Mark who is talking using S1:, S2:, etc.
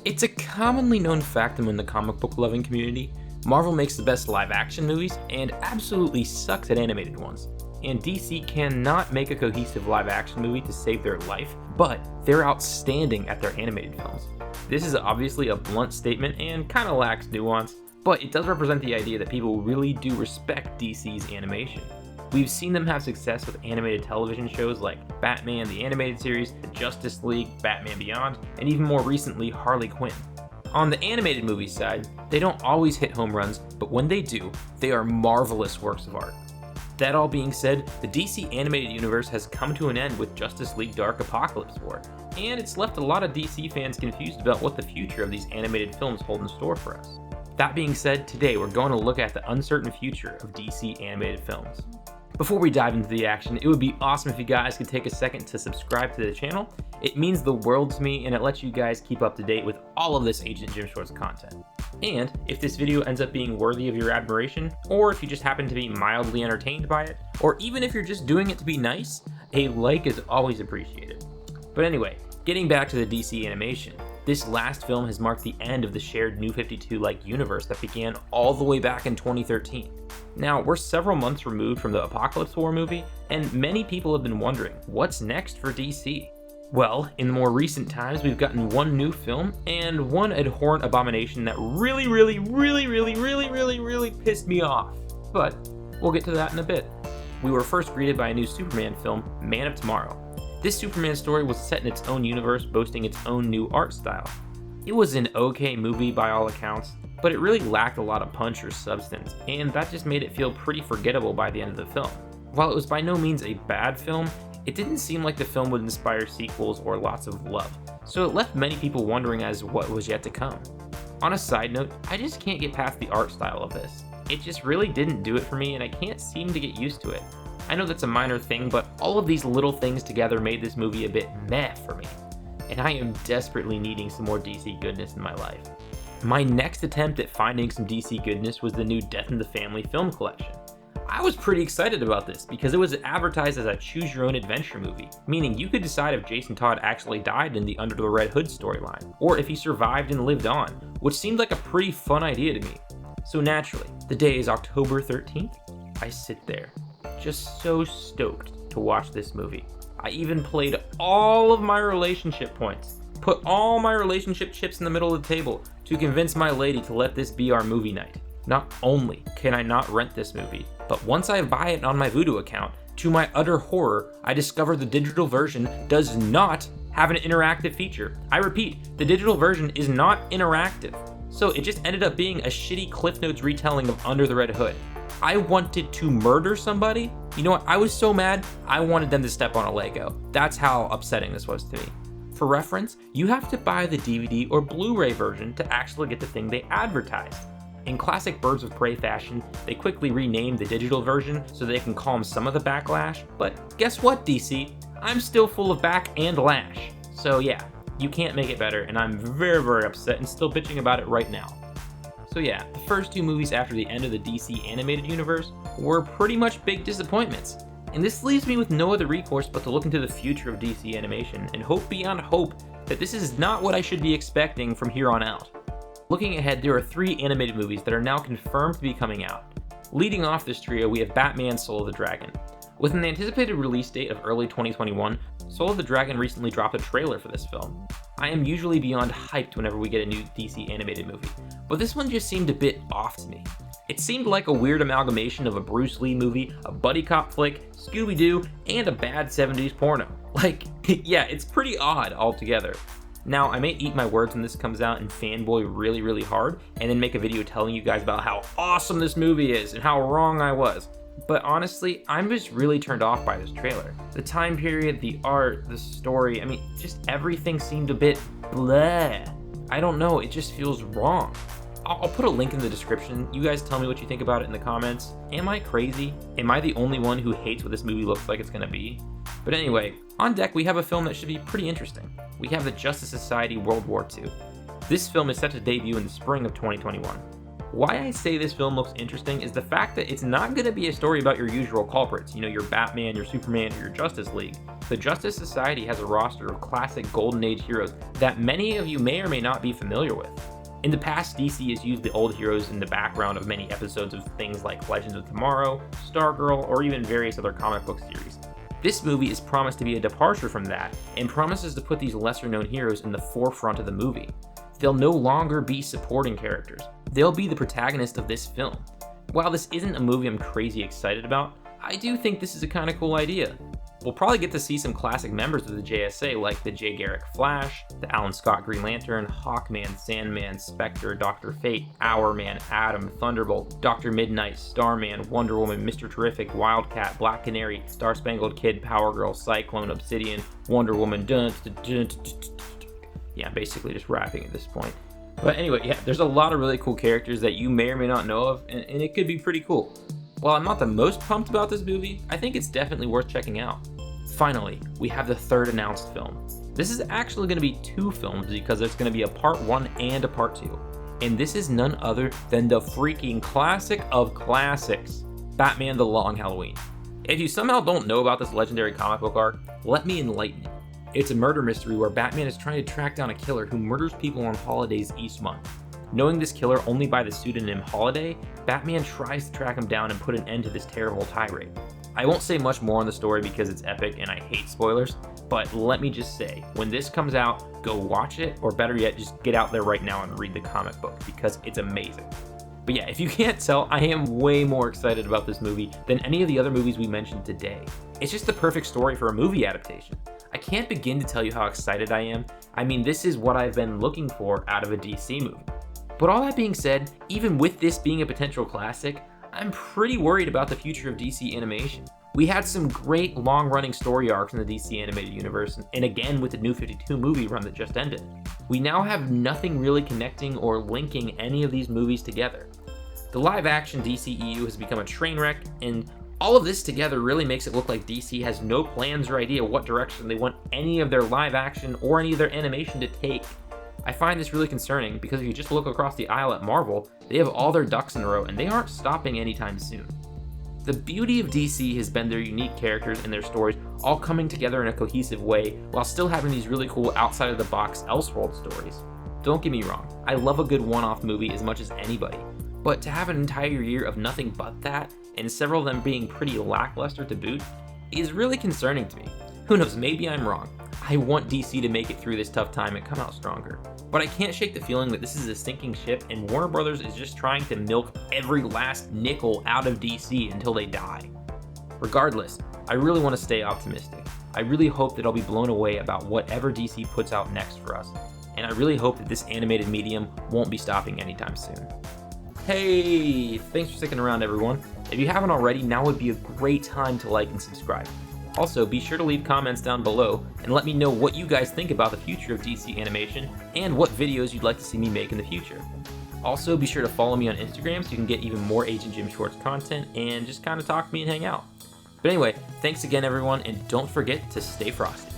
S1: It's a commonly known fact among the comic book loving community. Marvel makes the best live action movies and absolutely sucks at animated ones. And DC cannot make a cohesive live action movie to save their life, but they're outstanding at their animated films. This is obviously a blunt statement and kinda lacks nuance, but it does represent the idea that people really do respect DC's animation. We've seen them have success with animated television shows like Batman the Animated Series, the Justice League, Batman Beyond, and even more recently Harley Quinn. On the animated movie side, they don't always hit home runs, but when they do, they are marvelous works of art. That all being said, the DC animated universe has come to an end with Justice League Dark Apocalypse War, and it's left a lot of DC fans confused about what the future of these animated films hold in store for us. That being said, today we're going to look at the uncertain future of DC animated films. Before we dive into the action, it would be awesome if you guys could take a second to subscribe to the channel. It means the world to me, and it lets you guys keep up to date with all of this Agent Jim Shorts content. And if this video ends up being worthy of your admiration, or if you just happen to be mildly entertained by it, or even if you're just doing it to be nice, a like is always appreciated. But anyway, getting back to the DC animation, this last film has marked the end of the shared New 52-like universe that began all the way back in 2013. Now, we're several months removed from the Apocalypse War movie, and many people have been wondering, what's next for DC? Well, in more recent times, we've gotten one new film and one abhorrent abomination that really pissed me off. But we'll get to that in a bit. We were first greeted by a new Superman film, Man of Tomorrow. This Superman story was set in its own universe, boasting its own new art style. It was an okay movie by all accounts, but it really lacked a lot of punch or substance, and that just made it feel pretty forgettable by the end of the film. While it was by no means a bad film, it didn't seem like the film would inspire sequels or lots of love, so it left many people wondering as what was yet to come. On a side note, I just can't get past the art style of this. It just really didn't do it for me, and I can't seem to get used to it. I know that's a minor thing, but all of these little things together made this movie a bit meh for me, and I am desperately needing some more DC goodness in my life. My next attempt at finding some DC goodness was the new Death in the Family film collection. I was pretty excited about this because it was advertised as a choose-your-own-adventure movie, meaning you could decide if Jason Todd actually died in the Under the Red Hood storyline, or if he survived and lived on, which seemed like a pretty fun idea to me. So naturally, the day is October 13th. I sit there, just so stoked to watch this movie. I even played all of my relationship points, put all my relationship chips in the middle of the table to convince my lady to let this be our movie night. Not only can I not rent this movie, but once I buy it on my Vudu account, to my utter horror, I discover the digital version does not have an interactive feature. I repeat, the digital version is not interactive. So it just ended up being a shitty Cliff Notes retelling of Under the Red Hood. I wanted to murder somebody. You know what? I was so mad, I wanted them to step on a Lego. That's how upsetting this was to me. For reference, you have to buy the DVD or Blu-ray version to actually get the thing they advertised. In classic Birds of Prey fashion, they quickly renamed the digital version so they can calm some of the backlash, but guess what, DC? I'm still full of back and lash. So yeah, you can't make it better, and I'm very upset and still bitching about it right now. So yeah, the first two movies after the end of the DC animated universe were pretty much big disappointments. And this leaves me with no other recourse but to look into the future of DC animation and hope beyond hope that this is not what I should be expecting from here on out. Looking ahead, there are 3 animated movies that are now confirmed to be coming out. Leading off this trio, we have Batman Soul of the Dragon. With an anticipated release date of early 2021, Soul of the Dragon recently dropped a trailer for this film. I am usually beyond hyped whenever we get a new DC animated movie, but this one just seemed a bit off to me. It seemed like a weird amalgamation of a Bruce Lee movie, a buddy cop flick, Scooby-Doo, and a bad 70s porno. Like, yeah, it's pretty odd altogether. Now, I may eat my words when this comes out and fanboy really hard, and then make a video telling you guys about how awesome this movie is and how wrong I was. But honestly, I'm just really turned off by this trailer. The time period, the art, the story, I mean, just everything seemed a bit bleh. I don't know, it just feels wrong. I'll put a link in the description. You guys tell me what you think about it in the comments. Am I crazy? Am I the only one who hates what this movie looks like it's gonna be? But anyway, on deck we have a film that should be pretty interesting. We have the Justice Society World War II. This film is set to debut in the spring of 2021. Why I say this film looks interesting is the fact that it's not going to be a story about your usual culprits, your Batman, your Superman, or your Justice League. The Justice Society has a roster of classic Golden Age heroes that many of you may or may not be familiar with. In the past, DC has used the old heroes in the background of many episodes of things like Legends of Tomorrow, Stargirl, or even various other comic book series. This movie is promised to be a departure from that, and promises to put these lesser-known heroes in the forefront of the movie. They'll no longer be supporting characters. They'll be the protagonist of this film. While this isn't a movie I'm crazy excited about, I do think this is a kind of cool idea. We'll probably get to see some classic members of the JSA like the Jay Garrick Flash, the Alan Scott Green Lantern, Hawkman, Sandman, Spectre, Dr. Fate, Hourman, Atom, Thunderbolt, Dr. Midnight, Starman, Wonder Woman, Mr. Terrific, Wildcat, Black Canary, Star Spangled Kid, Power Girl, Cyclone, Obsidian, Wonder Woman, yeah, basically just rapping at this point. But anyway, yeah, there's a lot of really cool characters that you may or may not know of, and it could be pretty cool. While I'm not the most pumped about this movie, I think it's definitely worth checking out. Finally, we have the third announced film. This is actually going to be 2 films because there's going to be a part 1 and a part 2. And this is none other than the freaking classic of classics, Batman: The Long Halloween. If you somehow don't know about this legendary comic book arc, let me enlighten you. It's a murder mystery where Batman is trying to track down a killer who murders people on holidays each month. Knowing this killer only by the pseudonym Holiday, Batman tries to track him down and put an end to this terrible tirade. I won't say much more on the story because it's epic and I hate spoilers, but let me just say, when this comes out, go watch it, or better yet, just get out there right now and read the comic book because it's amazing. But yeah, if you can't tell, I am way more excited about this movie than any of the other movies we mentioned today. It's just the perfect story for a movie adaptation. I can't begin to tell you how excited I am. I mean, this is what I've been looking for out of a DC movie. But all that being said, even with this being a potential classic, I'm pretty worried about the future of DC animation. We had some great long-running story arcs in the DC animated universe, and again with the New 52 movie run that just ended. We now have nothing really connecting or linking any of these movies together. The live-action DCEU has become a train wreck, and all of this together really makes it look like DC has no plans or idea what direction they want any of their live-action or any of their animation to take. I find this really concerning because if you just look across the aisle at Marvel, they have all their ducks in a row and they aren't stopping anytime soon. The beauty of DC has been their unique characters and their stories all coming together in a cohesive way while still having these really cool outside-of-the-box Elseworld stories. Don't get me wrong, I love a good one-off movie as much as anybody, but to have an entire year of nothing but that, and several of them being pretty lackluster to boot, is really concerning to me. Who knows, maybe I'm wrong. I want DC to make it through this tough time and come out stronger. But I can't shake the feeling that this is a sinking ship and Warner Brothers is just trying to milk every last nickel out of DC until they die. Regardless, I really want to stay optimistic. I really hope that I'll be blown away about whatever DC puts out next for us. And I really hope that this animated medium won't be stopping anytime soon. Hey, thanks for sticking around everyone. If you haven't already, now would be a great time to like and subscribe. Also, be sure to leave comments down below and let me know what you guys think about the future of DC animation and what videos you'd like to see me make in the future. Also, be sure to follow me on Instagram so you can get even more Agent Jim Shorts content and just kind of talk to me and hang out. But anyway, thanks again everyone, and don't forget to stay frosty.